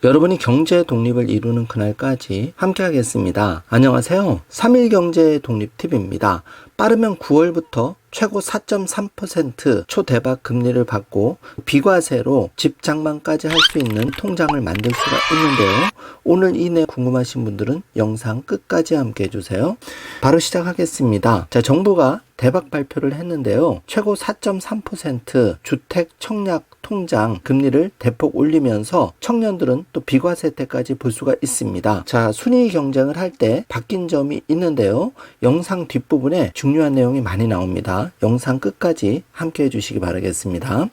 여러분이 경제 독립을 이루는 그날까지 함께 하겠습니다. 안녕하세요. 3일 경제 독립 팁입니다. 빠르면 9월부터 최고 4.3% 초대박 금리를 받고 비과세로 집 장만까지 할 수 있는 통장을 만들 수가 있는데요. 오늘 이 내용 궁금하신 분들은 영상 끝까지 함께 해주세요. 바로 시작하겠습니다. 자, 정부가 대박 발표를 했는데요. 최고 4.3% 주택 청약 통장 금리를 대폭 올리면서 청년들은 또 비과세 혜택까지 볼 수가 있습니다. 자, 순위 경쟁을 할 때 바뀐 점이 있는데요. 영상 뒷부분에 중요한 내용이 많이 나옵니다. 영상 끝까지 함께 해주시기 바라겠습니다.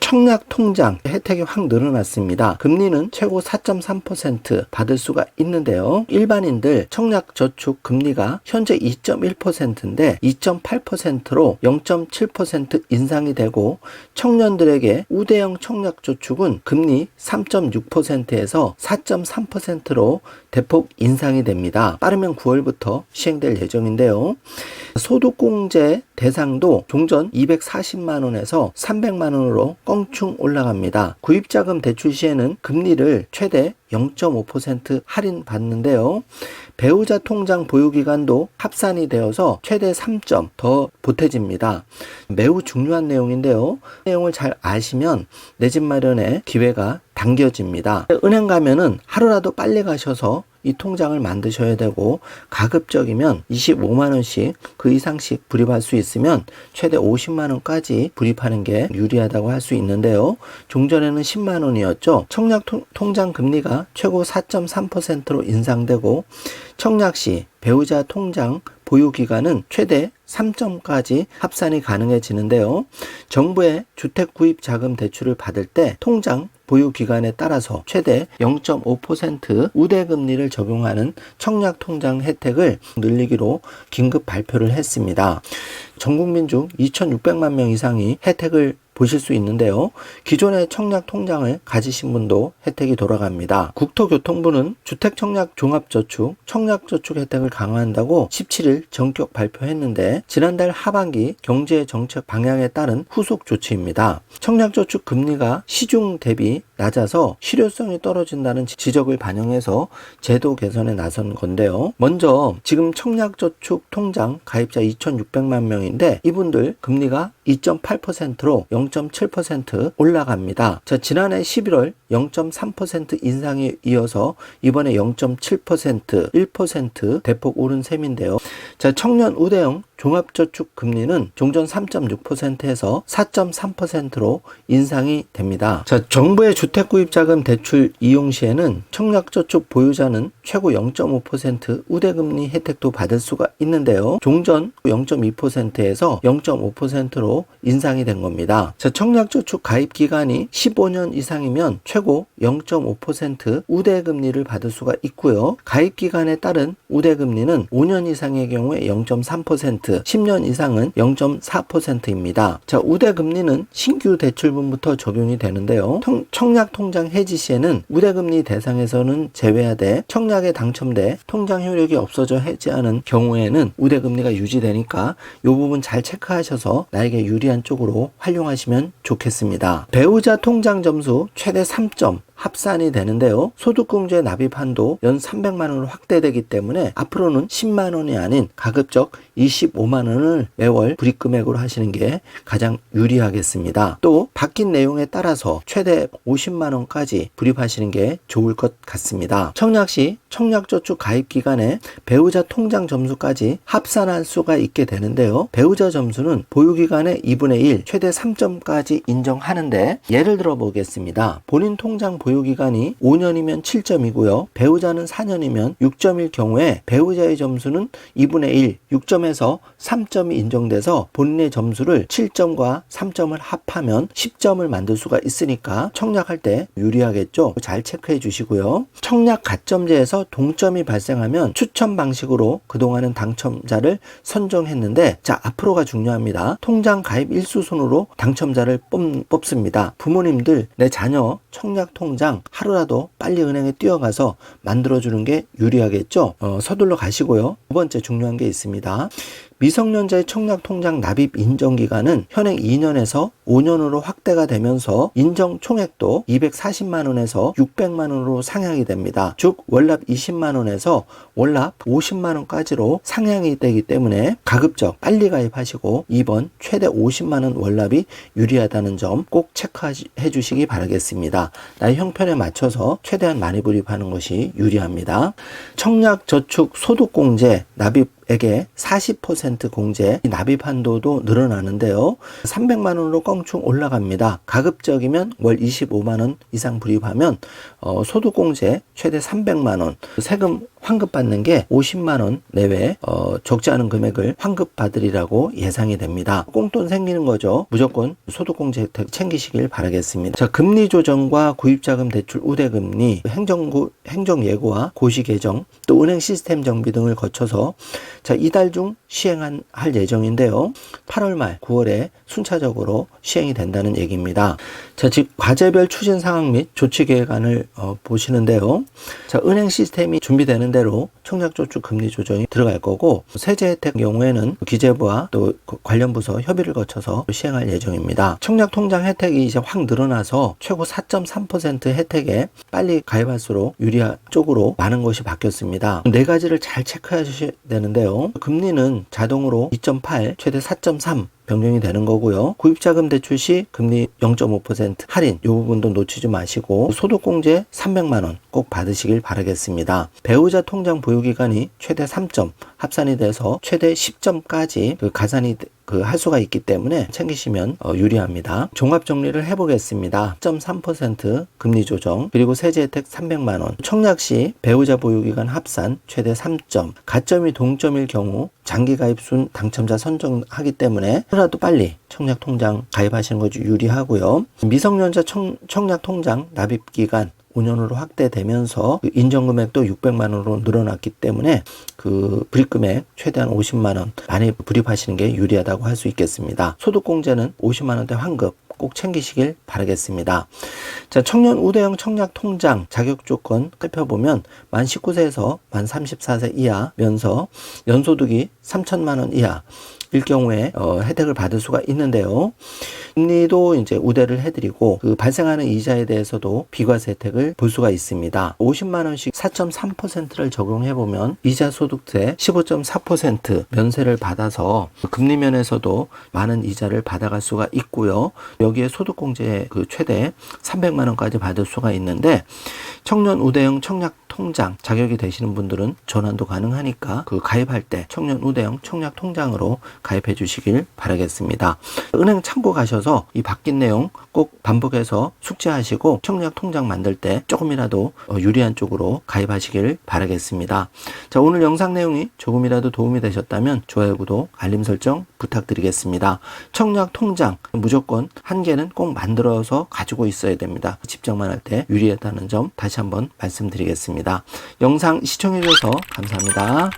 청약 통장 혜택이 확 늘어났습니다. 금리는 최고 4.3% 받을 수가 있는데요. 일반인들 청약 저축 금리가 현재 2.1%인데 2.8%로 0.7% 인상이 되고 청년들에게 우대형 청약 저축은 금리 3.6%에서 4.3%로 대폭 인상이 됩니다. 빠르면 9월부터 시행될 예정인데요. 소득공제 대상도 종전 240만원에서 300만원으로 껑충 올라갑니다. 구입자금 대출 시에는 금리를 최대 0.5% 할인받는데요. 배우자 통장 보유기간도 합산이 되어서 최대 3점 더 보태집니다. 매우 중요한 내용인데요. 내용을 잘 아시면 내 집 마련의 기회가 당겨집니다. 은행 가면은 하루라도 빨리 가셔서 이 통장을 만드셔야 되고 가급적이면 25만원씩 그 이상씩 불입할 수 있으면 최대 50만원까지 불입하는 게 유리하다고 할 수 있는데요. 종전에는 10만원이었죠. 청약 통장 금리가 최고 4.3%로 인상되고 청약 시 배우자 통장 보유기간은 최대 3점까지 합산이 가능해지는데요. 정부의 주택 구입 자금 대출을 받을 때 통장 보유기간에 따라서 최대 0.5% 우대금리를 적용하는 청약통장 혜택을 늘리기로 긴급 발표를 했습니다. 전국민 중 2,600만 명 이상이 혜택을 보실 수 있는데요. 기존의 청약 통장을 가지신 분도 혜택이 돌아갑니다. 국토교통부는 주택청약 종합저축, 청약저축 혜택을 강화한다고 17일 전격 발표했는데 지난달 하반기 경제정책 방향에 따른 후속 조치입니다. 청약저축 금리가 시중 대비 낮아서 실효성이 떨어진다는 지적을 반영해서 제도 개선에 나선 건데요. 먼저 지금 청약저축 통장 가입자 2,600만 명인데 이분들 금리가 2.8%로 0.7% 올라갑니다. 자, 지난해 11월 0.3% 인상에 이어서 이번에 0.7%, 1% 대폭 오른 셈인데요. 자, 청년 우대형 종합저축 금리는 종전 3.6%에서 4.3%로 인상이 됩니다. 자, 정부의 주택구입자금 대출 이용 시에는 청약저축 보유자는 최고 0.5% 우대금리 혜택도 받을 수가 있는데요. 종전 0.2%에서 0.5%로 인상이 된 겁니다. 자, 청약저축 가입 기간이 15년 이상이면 최고 0.5% 우대금리를 받을 수가 있고요. 가입 기간에 따른 우대금리는 5년 이상의 경우에 0.3%, 10년 이상은 0.4%입니다. 자, 우대금리는 신규 대출분부터 적용이 되는데요. 청약통장 해지 시에는 우대금리 대상에서는 제외하되 청약에 당첨돼 통장 효력이 없어져 해지하는 경우에는 우대금리가 유지되니까 이 부분 잘 체크하셔서 나에게 유리한 쪽으로 활용하시면 좋겠습니다. 배우자 통장 점수 최대 3점 합산이 되는데요. 소득공제 납입 한도 연 300만원으로 확대되기 때문에 앞으로는 10만원이 아닌 가급적 25만원을 매월 불입금액으로 하시는 게 가장 유리하겠습니다. 또 바뀐 내용에 따라서 최대 50만원까지 불입하시는 게 좋을 것 같습니다. 청약 시 청약저축 가입 기간에 배우자 통장 점수까지 합산할 수가 있게 되는데요. 배우자 점수는 보유기간의 2분의 1, 최대 3점까지 인정하는데 예를 들어 보겠습니다. 본인 통장 보유기간이 5년이면 7점이고요. 배우자는 4년이면 6점일 경우에 배우자의 점수는 2분의 1, 6점에서 3점이 인정돼서 본인의 점수를 7점과 3점을 합하면 10점을 만들 수가 있으니까 청약할 때 유리하겠죠. 잘 체크해 주시고요. 청약 가점제에서 동점이 발생하면 추첨 방식으로 그동안은 당첨자를 선정했는데 자, 앞으로가 중요합니다. 통장 가입 일수 순으로 당첨자를 뽑습니다. 부모님들 내 자녀 청약 통장 하루라도 빨리 은행에 뛰어가서 만들어주는 게 유리하겠죠. 서둘러 가시고요. 두 번째 중요한 게 있습니다. 미성년자의 청약통장 납입 인정기간은 현행 2년에서 5년으로 확대가 되면서 인정 총액도 240만원에서 600만원으로 상향이 됩니다. 즉 월납 20만원에서 월납 50만원까지로 상향이 되기 때문에 가급적 빨리 가입하시고 2번 최대 50만원 월납이 유리하다는 점 꼭 체크해 주시기 바라겠습니다. 나의 형편에 맞춰서 최대한 많이 불입하는 것이 유리합니다. 청약저축 소득공제 납입액의 40% 공제 납입 한도도 늘어나는데요. 300만원으로 껑충 올라갑니다. 가급적이면 월 25만원 이상 불입하면 소득공제 최대 300만원, 세금 환급받는 게 50만원 내외 적지 않은 금액을 환급받으리라고 예상이 됩니다. 꽁돈 생기는 거죠. 무조건 소득공제 혜택 챙기시길 바라겠습니다. 자, 금리 조정과 구입자금 대출 우대금리, 행정예고와 고시개정, 또 은행 시스템 정비 등을 거쳐서 자, 이달 중 시행할 예정인데요. 8월 말 9월에 순차적으로 시행이 된다는 얘기입니다. 자, 즉 과제별 추진 상황 및 조치 계획안을 보시는데요. 자, 은행 시스템이 준비되는 대로 청약저축 금리 조정이 들어갈 거고, 세제 혜택 경우에는 기재부와 또 관련 부서 협의를 거쳐서 시행할 예정입니다. 청약통장 혜택이 이제 확 늘어나서 최고 4.3% 혜택에 빨리 가입할수록 유리한 쪽으로 많은 것이 바뀌었습니다. 네 가지를 잘 체크하셔야 되는데요. 금리는 자동으로 2.8 최대 4.3 변경이 되는 거고요. 구입자금 대출 시 금리 0.5% 할인, 이 부분도 놓치지 마시고 소득공제 300만원 꼭 받으시길 바라겠습니다. 배우자 통장 보유기간이 최대 3점 합산이 돼서 최대 10점까지 가산이 할 수가 있기 때문에 챙기시면 유리합니다. 종합 정리를 해보겠습니다. 4.3% 금리 조정, 그리고 세제 혜택 300만원, 청약 시 배우자 보유기간 합산 최대 3점, 가점이 동점일 경우 장기 가입순 당첨자 선정하기 때문에 하루라도 빨리 청약 통장 가입하시는 것이 유리하고요. 미성년자 청약 통장 납입 기간 5년으로 확대되면서 인정금액도 600만원으로 늘어났기 때문에 불입금액 최대한 50만원 많이 불입하시는 게 유리하다고 할 수 있겠습니다. 소득공제는 50만원대 환급 꼭 챙기시길 바라겠습니다. 자, 청년 우대형 청약통장 자격조건 살펴보면 만 19세에서 만 34세 이하면서 연소득이 3천만원 이하 일 경우에 혜택을 받을 수가 있는데요. 금리도 이제 우대를 해드리고 발생하는 이자에 대해서도 비과세 혜택을 볼 수가 있습니다. 50만 원씩 4.3%를 적용해보면 이자 소득세 15.4% 면세를 받아서 금리 면에서도 많은 이자를 받아갈 수가 있고요. 여기에 소득공제 최대 300만 원까지 받을 수가 있는데, 청년 우대형 청약 통장 자격이 되시는 분들은 전환도 가능하니까 가입할 때 청년 우대형 청약 통장으로 가입해 주시길 바라겠습니다. 은행 창구 가셔서 이 바뀐 내용 꼭 반복해서 숙지하시고 청약 통장 만들 때 조금이라도 유리한 쪽으로 가입하시길 바라겠습니다. 자, 오늘 영상 내용이 조금이라도 도움이 되셨다면 좋아요, 구독, 알림 설정 부탁드리겠습니다. 청약 통장 무조건 한 개는 꼭 만들어서 가지고 있어야 됩니다. 집정만 할 때 유리하다는 점 다시 한번 말씀드리겠습니다. 영상 시청해 주셔서 감사합니다.